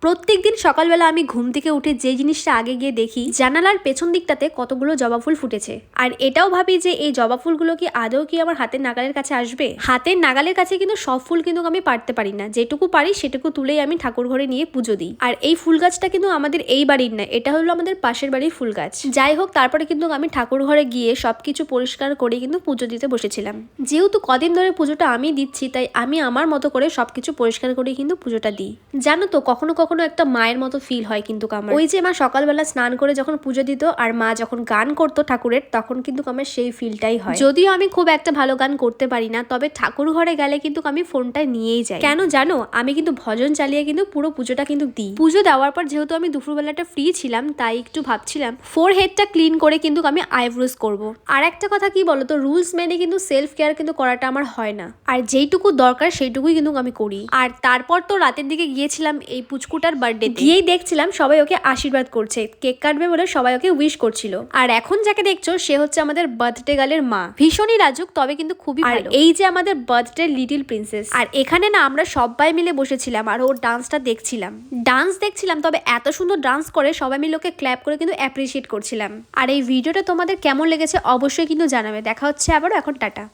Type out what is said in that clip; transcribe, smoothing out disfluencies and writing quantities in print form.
প্রত্যেকদিন সকালবেলা আমি ঘুম থেকে উঠে যে জিনিসটা আগে গিয়ে দেখি জানালার পেছন দিকটাতে কতগুলো জবা ফুল ফুটেছে। আর এটাও ভাবি যে এই জবা ফুলগুলো কি আদৌ কি আমার হাতের নাগালের কাছে আসবে। হাতের নাগালের কাছে কিন্তু সব ফুল কিন্তু আমি পারতে পারি না, যেটুকু পারি সেটুকু তুলেই আমি ঠাকুর ঘরে নিয়ে পুজো দিই। আর এই ফুল গাছটা কিন্তু আমাদের এই বাড়ির না, এটা হলো আমাদের পাশের বাড়ির ফুল গাছ। যাই হোক, তারপরে কিন্তু আমি ঠাকুর ঘরে গিয়ে সবকিছু পরিষ্কার করে কিন্তু পুজো দিতে বসেছিলাম। যেহেতু কদিন ধরে পুজোটা আমি দিচ্ছি, তাই আমি আমার মতো করে সবকিছু পরিষ্কার করে কিন্তু পুজোটা দিই। জানো তো, কখনো কখনো একটা মায়ের মতো ফিল হয় কিন্তু আমার। ওই যে মা সকালবেলা স্নান করে যখন পুজো দিত আর মা যখন গান করতো ঠাকুরের, তখন কিন্তু আমার সেই ফিলটাই হয়। যদিও আমি খুব একটা ভালো গান করতে পারি না, তবে ঠাকুর ঘরে গেলে কিন্তু আমি ফোনটা নিয়েই যাই। কেন জানো, আমি কিন্তু ভজন চালিয়ে কিন্তু পুরো পুজোটা কিন্তু দিই। পুজো দেওয়ার পর যেহেতু আমি দুপুরবেলাটা ফ্রি ছিলাম, তাই একটু ভাবছিলাম ফোর হেডটা ক্লিন করে কিন্তু আমি আইব্রোজ করবো। আর একটা কথা কি বলতো, রুলস মেনে কিন্তু সেলফ কেয়ার কিন্তু করাটা আমার হয় না, আর যেইটুকু দরকার সেইটুকুই কিন্তু আমি করি। আর তারপর তো রাতের দিকে গিয়েছিলাম এই পুচকুটার বার্থডে, গিয়েই দেখছিলাম সবাই ওকে আশীর্বাদ করছে, কেক কাটবে বলে সবাই ওকে উইশ করছিল। আর এখন যাকে দেখছো সে হচ্ছে আমাদের বার্থডে গার্লের মা। ভীষণই লাজুক, তবে কিন্তু খুবই ভালো। এই যে আমাদের বার্থডে লিটল প্রিন্সেস। আর এখানে না আমরা সবাই মিলে বসেছিলাম আর ওর ডান্সটা দেখছিলাম, তবে এত সুন্দর ডান্স করে সবাই মিলে ওকে ক্ল্যাপ করে কিন্তু অ্যাপ্রিসিয়েট করছিলাম। আর এই ভিডিওটা তোমাদের কেমন লেগেছে অবশ্যই কিন্তু জানাবে। দেখা হচ্ছে আবারও, এখন টাটা।